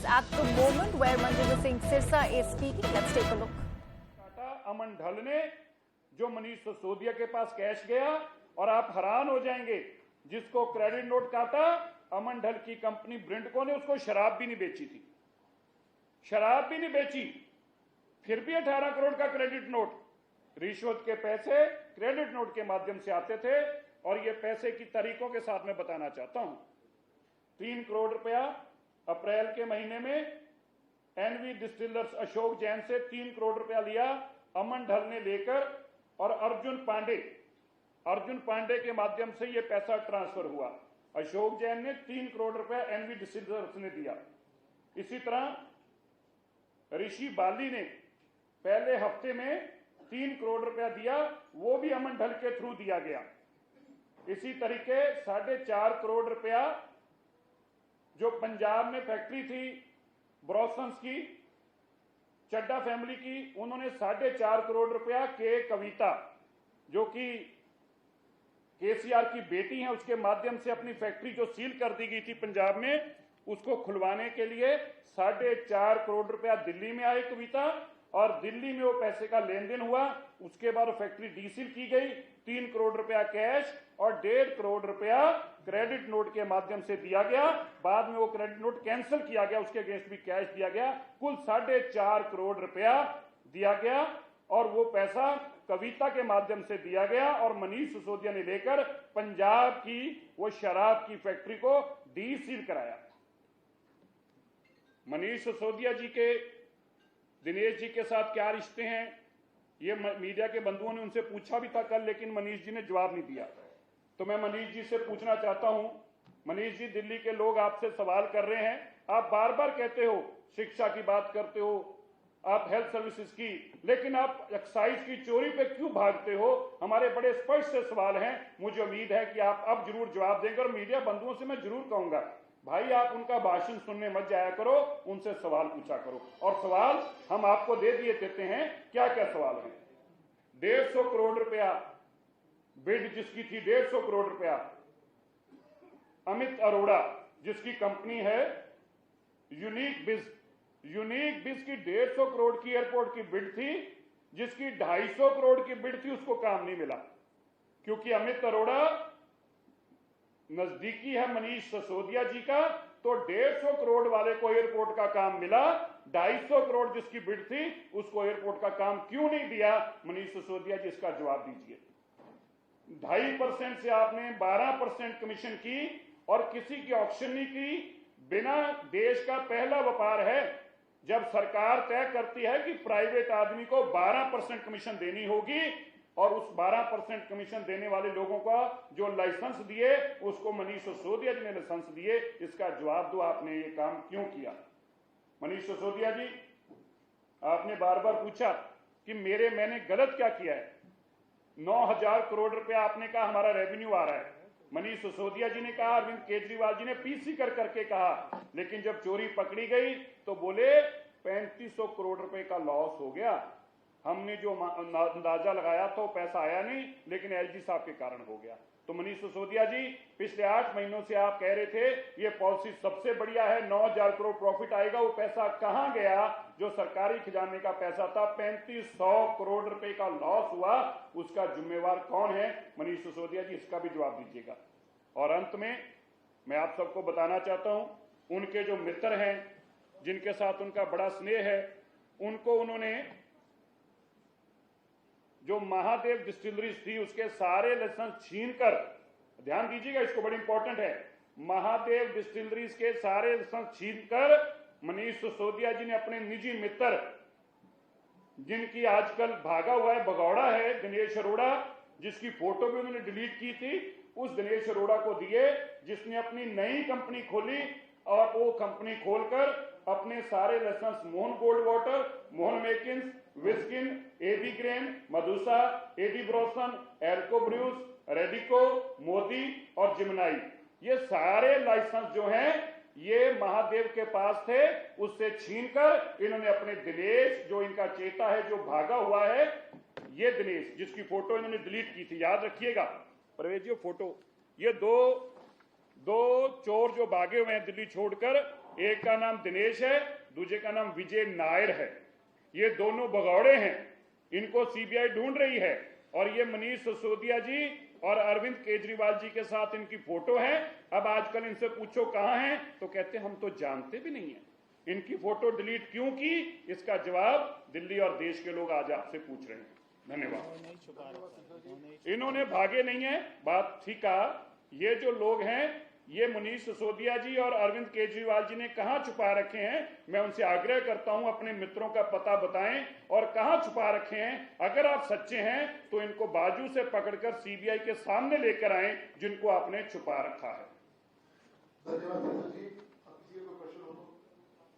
at the moment where Manjinder Singh Sirsa is speaking. Let's take a look. अमन ढल ने जो मनीष सिसोदिया के पास cash गया और आप हैरान हो जाएंगे, जिसको क्रेडिट नोट काटा अमन ढल की कंपनी ब्रिंडको ने उसको शराब भी नहीं बेची थी, शराब भी नहीं बेची, फिर भी 18 करोड़ का क्रेडिट नोट, रिश्वत के पैसे क्रेडिट नोट के माध्यम से आते थे। और ये पैसे की तारीखों के साथ मैं बताना चाहता हूं। 3 करोड़ रुपया अप्रैल के महीने में एनवी डिस्टिलर्स अशोक जैन से 3 करोड़ रुपया लिया अमन ढल ने लेकर, और अर्जुन पांडे के माध्यम से यह पैसा ट्रांसफर हुआ। अशोक जैन ने 3 करोड़ रुपया एनवी डिस्टिलर्स ने दिया। इसी तरह ऋषि बाली ने पहले हफ्ते में 3 करोड़ रुपया दिया, वो भी अमन ढल के थ्रू दिया गया। इसी तरीके 4.5 करोड़ रुपया जो पंजाब में फैक्ट्री थी ब्रॉसन्स की, चड्डा फैमिली की, उन्होंने 4.5 करोड़ रुपया के कविता जो कि केसीआर की बेटी है, उसके माध्यम से अपनी फैक्ट्री जो सील कर दी गई थी पंजाब में, उसको खुलवाने के लिए 4.5 करोड़ रुपया दिल्ली में आए कविता, और दिल्ली में वो पैसे का लेन देन हुआ। उसके बाद वो फैक्ट्री डीसील की गई। 3 करोड़ रुपया कैश और 1.5 करोड़ रुपया क्रेडिट नोट के माध्यम से दिया गया। बाद में वो क्रेडिट नोट कैंसिल किया गया, उसके अगेंस्ट भी कैश दिया गया। कुल 4.5 करोड़ रुपया दिया गया और वो पैसा कविता के माध्यम से दिया गया और मनीष सिसोदिया ने लेकर पंजाब की वो शराब की फैक्ट्री को डीसील कराया। मनीष सिसोदिया जी के दिनेश जी के साथ क्या रिश्ते हैं, ये मीडिया के बंधुओं ने उनसे पूछा भी था कल, लेकिन मनीष जी ने जवाब नहीं दिया। तो मैं मनीष जी से पूछना चाहता हूं, मनीष जी, दिल्ली के लोग आपसे सवाल कर रहे हैं, आप बार बार कहते हो शिक्षा की बात करते हो, आप हेल्थ सर्विसेज की, लेकिन आप एक्साइज की चोरी पे क्यों भागते हो? हमारे बड़े स्पष्ट से सवाल हैं। मुझे उम्मीद है कि आप अब जरूर जवाब देंगे और मीडिया बंधुओं से मैं जरूर कहूंगा, भाई आप उनका भाषण सुनने मत जाया करो, उनसे सवाल पूछा करो। और सवाल हम आपको दे दिए देते हैं, क्या क्या सवाल है। 150 करोड़ रुपया बिड जिसकी थी, 150 करोड़ रुपया अमित अरोड़ा जिसकी कंपनी है यूनिक बिज की 150 करोड़ की एयरपोर्ट की बिड थी, जिसकी 250 करोड़ की बिड थी, उसको काम नहीं मिला क्योंकि अमित अरोड़ा नजदीकी है मनीष सिसोदिया जी का। तो 150 करोड़ वाले को एयरपोर्ट का काम मिला, 250 करोड़ जिसकी बिड थी उसको एयरपोर्ट का काम क्यों नहीं दिया? मनीष सिसोदिया जी इसका जवाब दीजिए। 2.5% से आपने 12% कमीशन की और किसी की ऑक्शन नहीं की। बिना देश का पहला व्यापार है जब सरकार तय करती है कि प्राइवेट आदमी को 12% कमीशन देनी होगी, और उस 12% कमीशन देने वाले लोगों का जो लाइसेंस दिए उसको मनीष सिसोदिया जी ने लाइसेंस दिए। इसका जवाब दो, आपने ये काम क्यों किया? मनीष सिसोदिया जी, आपने बार बार पूछा कि मैंने गलत क्या किया है। 9,000 करोड़ रुपया आपने कहा हमारा रेवेन्यू आ रहा है। मनीष सिसोदिया जी ने कहा, अरविंद केजरीवाल जी ने पीसी करके कहा, लेकिन जब चोरी पकड़ी गई तो बोले 3500 करोड़ रुपए का लॉस हो गया। हमने जो अंदाजा लगाया था वो पैसा आया नहीं, लेकिन एलजी साहब के कारण हो गया। तो मनीष सिसोदिया जी, पिछले 8 महीनों से आप कह रहे थे ये पॉलिसी सबसे बढ़िया है, 9,000 करोड़ प्रॉफिट आएगा, वो पैसा कहां गया? जो सरकारी खजाने का पैसा था, 3500 करोड़ रुपए का लॉस हुआ, उसका जिम्मेवार कौन है? मनीष सिसोदिया जी, इसका भी जवाब दीजिएगा। और अंत में मैं आप सबको बताना चाहता हूं, उनके जो मित्र हैं जिनके साथ उनका बड़ा स्नेह है, उनको उन्होंने जो महादेव डिस्टिलरीज थी उसके सारे लाइसेंस छीनकर, ध्यान दीजिएगा इसको, बड़ी इंपॉर्टेंट है, महादेव डिस्टिलरीज के सारे लाइसेंस छीनकर मनीष सिसोदिया जी ने अपने निजी मित्र, जिनकी आजकल भागा हुआ है, भगौड़ा है, दिनेश अरोड़ा, जिसकी फोटो भी उन्होंने डिलीट की थी, उस दिनेश अरोड़ा को दिए, जिसने अपनी नई कंपनी खोली और वो कंपनी खोलकर अपने सारे licence Mohan Gold Water, Mohan Meakins, विस्किन, एबी ग्रेन, मधुसा, एडी ब्रॉसन, एल्को ब्रूस, रेडिको, मोदी और जिमनाई, ये सारे लाइसेंस जो हैं ये महादेव के पास थे, उससे छीनकर इन्होंने अपने दिनेश, जो इनका चेता है, जो भागा हुआ है, ये दिनेश जिसकी फोटो इन्होंने डिलीट की थी, याद रखिएगा परवेज जी फोटो, ये दो चोर जो भागे हुए हैं दिल्ली छोड़कर, एक का नाम दिनेश है, दूसरे का नाम विजय नायर है। ये दोनों भगौड़े हैं, इनको सीबीआई ढूंढ रही है। और ये मनीष सिसोदिया जी और अरविंद केजरीवाल जी के साथ इनकी फोटो है। अब आजकल इनसे पूछो कहां हैं, तो कहते हम तो जानते भी नहीं है। इनकी फोटो डिलीट क्यों की, इसका जवाब दिल्ली और देश के लोग आज आपसे पूछ रहे हैं। धन्यवाद। इन्होंने भागे नहीं है, बात ठीक कहा। ये जो लोग हैं, ये मनीष सिसोदिया जी और अरविंद केजरीवाल जी ने कहां छुपा रखे हैं। मैं उनसे आग्रह करता हूं अपने मित्रों का पता बताएं और कहां छुपा रखे हैं। अगर आप सच्चे हैं तो इनको बाजू से पकड़कर सीबीआई के सामने लेकर आएं, जिनको आपने छुपा रखा है। धन्यवाद जी। किसी को प्रश्न हो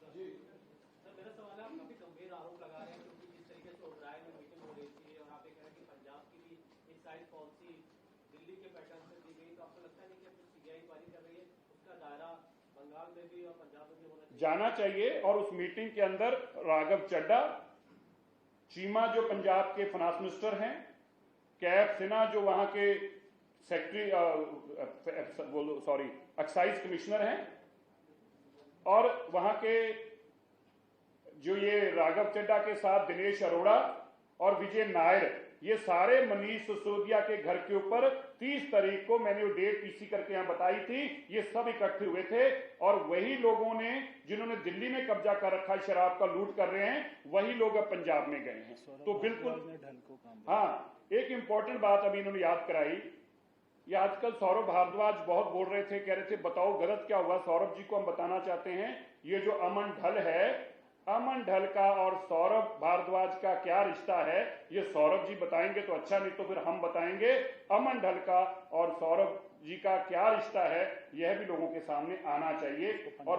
जी? सर, मेरा सवाल है, आप काफी गंभीर आरोप लगा रहे हैं क्योंकि जिस तरीके से ओबराय में मीटिंग हो रही थी और आप ये कह रहे हैं कि पंजाब की भी एक्साइज पॉलिसी दिल्ली के पैटर्न से दी गई, तो आपको लगता नहीं कि सीबीआई इंक्वायरी कर रही है, उसका दायरा बंगाल में भी और पंजाब में भी होना चाहिए? जाना चाहिए। और उस मीटिंग के अंदर राघव चड्ढा, चीमा जो पंजाब के फाइनेंस मिनिस्टर हैं, कैफ सिन्हा जो वहां के सेक्रेटरी एक्साइज कमिश्नर हैं, और वहां के जो ये राघव चड्ढा के साथ दिनेश अरोड़ा और विजय नायर, ये सारे मनीष सिसोदिया के घर के ऊपर 30 तारीख को मैंने वो डेट पीसी करके यहां बताई थी, ये सब इकट्ठे हुए थे। और वही लोगों ने जिन्होंने दिल्ली में कब्जा कर रखा है, शराब का लूट कर रहे हैं, वही लोग अब पंजाब में गए हैं। तो बिल्कुल हाँ, एक इंपॉर्टेंट बात अभी इन्होंने याद कराई। ये आजकल सौरभ भारद्वाज बहुत बोल रहे थे, कह रहे थे बताओ गलत क्या हुआ। सौरभ जी को हम बताना चाहते हैं, ये जो अमन ढल है, अमन ढल का और सौरभ भारद्वाज का क्या रिश्ता है, ये सौरभ जी बताएंगे तो अच्छा, नहीं तो फिर हम बताएंगे। अमन ढल का और सौरभ जी का क्या रिश्ता है, यह भी लोगों के सामने आना चाहिए। और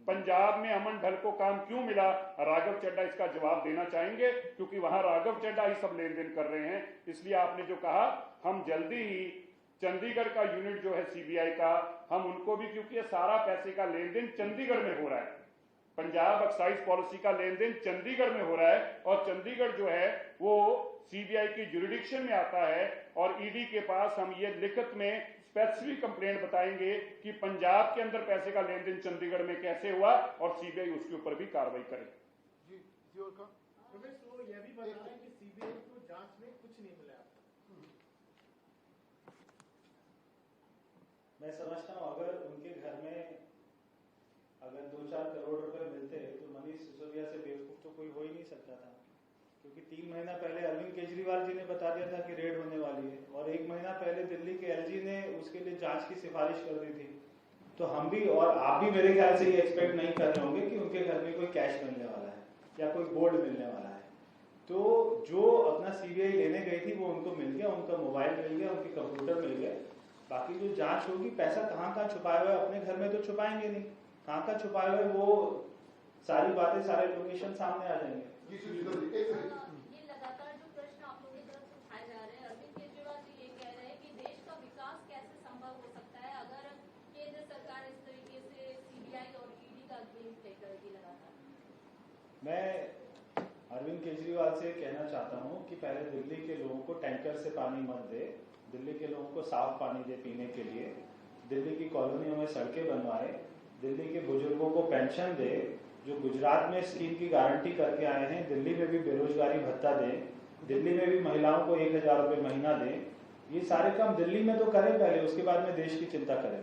पंजाब में अमन ढल को काम क्यों मिला, राघव चड्ढा इसका जवाब देना चाहेंगे, क्योंकि वहां राघव चड्ढा ही सब लेन देन कर रहे हैं। इसलिए आपने जो कहा, हम जल्दी ही चंडीगढ़ का यूनिट जो है सीबीआई का, हम उनको भी, क्योंकि ये सारा पैसे का लेन देन चंडीगढ़ में हो रहा है, पंजाब एक्साइज पॉलिसी का लेन देन चंडीगढ़ में हो रहा है, और चंडीगढ़ जो है वो सीबीआई की जुरिडिक्शन में आता है। और ईडी के पास हम ये लिखित में स्पेसिफिक कंप्लेंट बताएंगे कि पंजाब के अंदर पैसे का लेन देन चंडीगढ़ में कैसे हुआ, और सीबीआई उसके ऊपर भी कार्रवाई करे। जी, वो यह भी बता रहे हैं कि सीबीआई को जांच में कुछ नहीं मिला। मैं समझता हूँ अगर उनके घर में अगर 2-4 करोड़ रुपए मिलते तो मनीष सिसोदिया से बेवकूफ तो कोई हो ही नहीं सकता था, क्योंकि 3 महीना पहले अरविंद केजरीवाल जी ने बता दिया था कि रेड होने वाली है, और 1 महीना पहले दिल्ली के एलजी ने उसके लिए जांच की सिफारिश कर दी थी। तो हम भी और आप भी मेरे ख्याल से ये एक्सपेक्ट नहीं कर रहे होंगे कि उनके घर में कोई कैश मिलने वाला है या कोई गोल्ड मिलने वाला है। तो जो अपना सीबीआई लेने गई थी वो उनको मिल गया, उनका मोबाइल मिल गया, उनके कंप्यूटर मिल गए। बाकी जो जांच होगी, पैसा कहाँ छुपाए हुए, अपने घर में तो छुपाएंगे नहीं, कहाँ छुपाए हुए वो सारी बातें, सारे लोकेशन सामने आ जाएंगे। ये लगातार जो प्रश्न आप लोगों की तरफ से उठाए जा रहे हैं, अरविंद केजरीवाल जी ये कह रहे हैं कि देश का विकास कैसे संभव हो सकता है अगर केंद्र सरकार इस तरीके से सीबीआई और ईडी का गेम प्ले करेगी लगातार। मैं अरविंद केजरीवाल से कहना चाहता हूँ कि पहले दिल्ली के लोगों को टैंकर से पानी मत दे, दिल्ली के लोगों को साफ पानी दे पीने के लिए, दिल्ली की कॉलोनियों में सड़कें बनवाए, दिल्ली के बुजुर्गों को पेंशन दे, जो गुजरात में स्कीम की गारंटी करके आए हैं, दिल्ली में भी बेरोजगारी भत्ता दें, दिल्ली में भी महिलाओं को 1000 रुपये महीना दें। ये सारे काम दिल्ली में तो करें पहले, उसके बाद में देश की चिंता करें।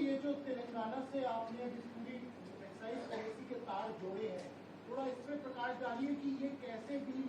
ये जो तेलंगाना से आपने पूरी एक्साइज पॉलिसी के तार जोड़े हैं, थोड़ा इसमें प्रकाश डालिए कि ये कैसे भी